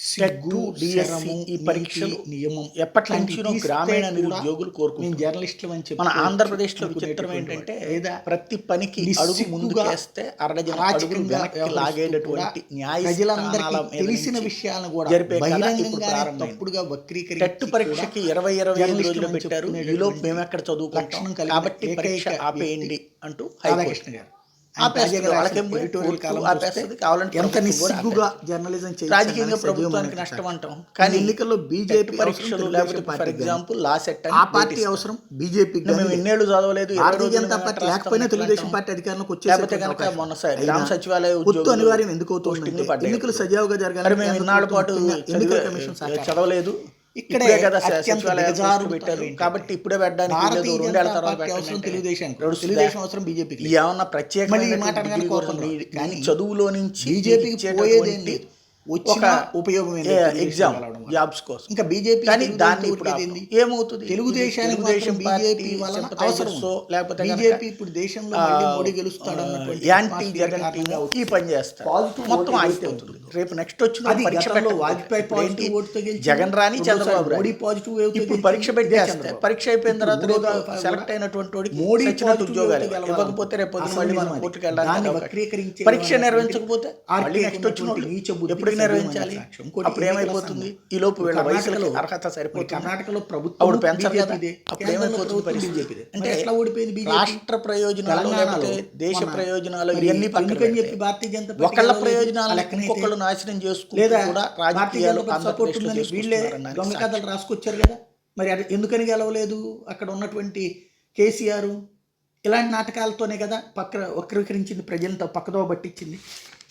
సిగ్గు, డిఎస్సి శరము, ఈ పరీక్షలు నియమం ఎప్పటి నుంచినో గ్రామీణ నిరుద్యోగులు కోరుకుంటున్నారు. జర్నలిస్టులు అని చెప్పి మన ఆంధ్రప్రదేశ్లో విచిత్రం ఏంటంటే ప్రతి పనికి అడుగు ముందుకేస్తే అరడజన అడుగులు వెనక్కి లాగేటటువంటి ప్రజలందరికీ తెలిసిన విషయాలను కూడా జరిపే బహిరంగంగా తప్పుడుగా వక్రీకరించి టెట్ పరీక్షకి 20 రోజులు పెట్టారు. ఈలోపు మేము ఎక్కడ చదువుకుంటాం కాబట్టి పరీక్ష ఆపేయండి అంటూ రాధాకృష్ణ గారు ఎంత నిస్సిగ్గుగా జర్నలిజం రాజకీయంగా ప్రభుత్వానికి నష్టం అంటాం. కానీ ఎన్నికల్లో బీజేపీ పరీక్షలు లేకపోతే ఫర్ ఎగ్జాంపుల్ లా సెట్ ఆ పార్టీ అవసరం బీజేపీ మేము ఎన్నేళ్ళు చదవలేదు. భారతీయ జనతా పార్టీ లేకపోయినా తెలుగుదేశం పార్టీ అధికారంలోకి వచ్చేస్తే కనుక మొన్న గ్రామ సచివాలయ ఉద్యోగం అనివార్యం ఎందుకు అవుతుంది? ఎన్నికలు సజావుగా జరగాలి. మేము ఇన్నాళ్ళ పాటు ఎన్నికల కమిషన్ చదవలేదు. ఇక్కడే కదా సచివాలయాలు పెట్టారు కాబట్టి ఇప్పుడే పెట్టడానికి తెలుగుదేశం అవసరం బీజేపీకి ఏమన్నా ప్రత్యేక కానీ చదువులో నుంచి బీజేపీకి పోయేదేంటి వచ్చిన ఉపయోగం ఎగ్జామ్ జాబ్స్ కోసం. ఇంకా బీజేపీ కానీ దాన్ని ఇప్పుడు ఏమవుతుంది? తెలుగుదేశం బీజేపీ వలన అవసరం లేకపోతే బీజేపీ ఇప్పుడు దేశంలో మోడీ గెలుస్తాడు యాంటీ జగన్ ఈ పని చేస్తారు. మొత్తం అయిపోతుంది. రేపు నెక్స్ట్ వచ్చిన వాజ్పేయి జగన్ రాని చంద్రబాబు మోడీ పాజిటివ్ ఇప్పుడు పరీక్ష పెట్టేస్తే పరీక్ష అయిపోయిన తర్వాత సెలెక్ట్ అయినటువంటి వాడికి మోడీ ఉద్యోగాలు ఇవ్వకపోతే రేపు మళ్ళీ మనం కోర్టుకు వెళ్ళడానికి పరీక్ష నిర్వహించకపోతే మళ్ళీ నెక్స్ట్ వచ్చిన ఎప్పుడు నిర్వహించాలి? అప్పుడు ఏమైపోతుంది? ఈ లోపు వీళ్ళ వయసులో అర్హత సరిపోతుంది. కర్ణాటకలో ప్రభుత్వం అప్పుడు పెంచాలి కదా. అప్పుడు ఏమైపోతుంది పరిస్థితి? అంటే ఎట్లా ఓడిపోయింది? రాష్ట్ర ప్రయోజనాలు లేకపోతే దేశ ప్రయోజనాలు ఇవన్నీ పక్కన చెప్పి భారతీయ జనతా ఒకళ్ళ ప్రయోజనాలు ఇంకొకళ్ళు నాశనం చేసుకుంటూ కూడా రాజకీయాలు సపోర్ట్ ఉందని వీళ్ళే దొంగ కథలు రాసుకొచ్చారు కదా. మరి అది ఎందుకని గెలవలేదు? అక్కడ ఉన్నటువంటి కేసీఆర్ ఇలాంటి నాటకాలతోనే కదా వక్రీకరించింది, ప్రజలతో పక్కదో పట్టించింది.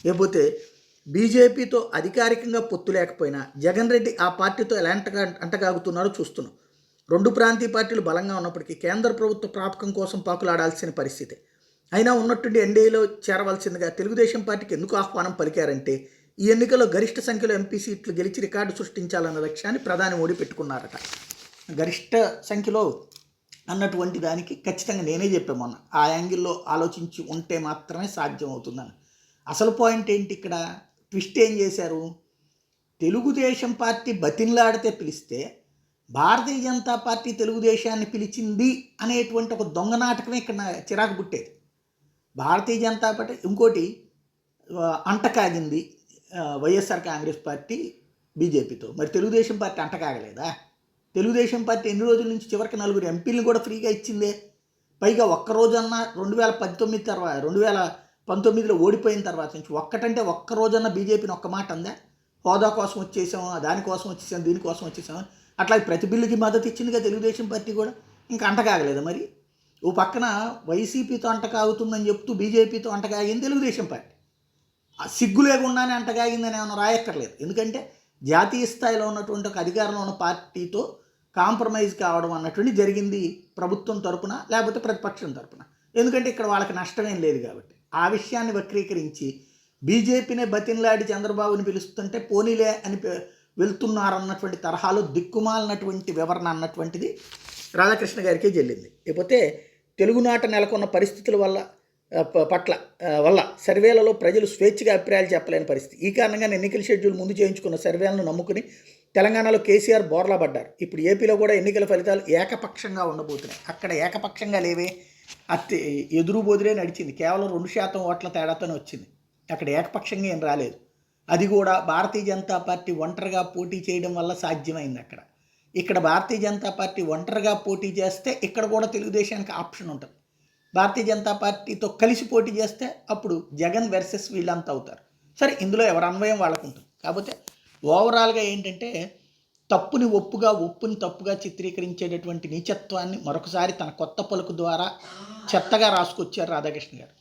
లేకపోతే బీజేపీతో అధికారికంగా పొత్తు లేకపోయినా జగన్ రెడ్డి ఆ పార్టీతో ఎలా అంటగాగుతున్నారో చూస్తున్నాం. రెండు ప్రాంతీయ పార్టీలు బలంగా ఉన్నప్పటికీ కేంద్ర ప్రభుత్వ ప్రాపకం కోసం పాకులాడాల్సిన పరిస్థితి. అయినా ఉన్నట్టుండి ఎన్డీఏలో చేరవలసిందిగా తెలుగుదేశం పార్టీకి ఎందుకు ఆహ్వానం పలికారంటే ఈ ఎన్నికల్లో గరిష్ట సంఖ్యలో ఎంపీ సీట్లు గెలిచి రికార్డు సృష్టించాలన్న లక్ష్యాన్ని ప్రధాని మోడీ పెట్టుకున్నారట. గరిష్ట సంఖ్యలో అన్నటువంటి దానికి ఖచ్చితంగా నేనే చెప్పాను మొన్న, ఆ యాంగిల్లో ఆలోచించి ఉంటే మాత్రమే సాధ్యం అవుతుందని. అసలు పాయింట్ ఏంటి ఇక్కడ? ట్విస్ట్ ఏం చేశారు? తెలుగుదేశం పార్టీ బతిన్లాడితే పిలిస్తే భారతీయ జనతా పార్టీ తెలుగుదేశాన్ని పిలిచింది అనేటువంటి ఒక దొంగ నాటకమే ఇక్కడ చిరాకు పుట్టేది. భారతీయ జనతా పార్టీ ఇంకోటి అంటకాగింది వైఎస్ఆర్ కాంగ్రెస్ పార్టీ బీజేపీతో. మరి తెలుగుదేశం పార్టీ అంటకాగలేదా? తెలుగుదేశం పార్టీ ఎన్ని రోజుల నుంచి చివరికి 4 ఎంపీలను కూడా ఫ్రీగా ఇచ్చిందే. పైగా ఒక్కరోజన్నా 2019 తర్వాత 2019లో ఓడిపోయిన తర్వాత నుంచి ఒక్క రోజన్నా బీజేపీని ఒక్క మాట అందా? హోదా కోసం వచ్చేసాము, దానికోసం వచ్చేసాము, దీనికోసం వచ్చేసాము. అట్లా ప్రతి బిల్లుకి మద్దతు ఇచ్చిందిగా తెలుగుదేశం పార్టీ కూడా. ఇంకా అంటకాగలేదు. మరి ఓ పక్కన వైసీపీతో అంటకాగుతుందని చెప్తూ బీజేపీతో అంటకాగింది తెలుగుదేశం పార్టీ. సిగ్గు లేకుండానే అంటకాగిందని ఏమైనా రాయక్కర్లేదు. ఎందుకంటే జాతీయ స్థాయిలో ఉన్నటువంటి ఒక అధికారంలో ఉన్న పార్టీతో కాంప్రమైజ్ కావడం అన్నటువంటి జరిగింది ప్రభుత్వం తరపున లేకపోతే ప్రతిపక్షం తరపున. ఎందుకంటే ఇక్కడ వాళ్ళకి నష్టమేం లేదు కాబట్టి. ఆ విషయాన్ని వక్రీకరించి బీజేపీనే బతిన్లాడి చంద్రబాబుని పిలుస్తుంటే పోనీలే అని వెళ్తున్నారన్నటువంటి తరహాలో దిక్కుమాలినటువంటి వివరణ అన్నటువంటిది రాధాకృష్ణ గారికే చెల్లింది. లేకపోతే తెలుగునాట నెలకొన్న పరిస్థితుల వల్ల సర్వేలలో ప్రజలు స్వేచ్ఛగా అభిప్రాయాలు చెప్పలేని పరిస్థితి. ఈ కారణంగా ఎన్నికల షెడ్యూల్ ముందు చేయించుకున్న సర్వేలను నమ్ముకుని తెలంగాణలో కేసీఆర్ బోర్లా పడ్డారు. ఇప్పుడు ఏపీలో కూడా ఎన్నికల ఫలితాలు ఏకపక్షంగా ఉండబోతున్నాయి. అక్కడ ఏకపక్షంగా లేవే, ఎదురు బోదిరే నడిచింది. కేవలం 2% ఓట్ల తేడాతోనే వచ్చింది. అక్కడ ఏకపక్షంగా ఏం రాలేదు. అది కూడా భారతీయ జనతా పార్టీ ఒంటరిగా పోటీ చేయడం వల్ల సాధ్యమైంది. ఇక్కడ భారతీయ జనతా పార్టీ ఒంటరిగా పోటీ చేస్తే ఇక్కడ కూడా తెలుగుదేశానికి ఆప్షన్ ఉంటుంది. భారతీయ జనతా పార్టీతో కలిసి పోటీ చేస్తే అప్పుడు జగన్ వర్సెస్ వీళ్ళంతా అవుతారు. సరే, ఇందులో ఎవరు అన్వయం వాళ్ళకు ఉంటుంది. కాకపోతే ఓవరాల్గా ఏంటంటే తప్పుని ఒప్పుని తప్పుగా చిత్రీకరించేటటువంటి నీచత్వాన్ని మరొకసారి తన కొత్త పలుకు ద్వారా చెత్తగా రాసుకొచ్చారు రాధాకృష్ణ గారు.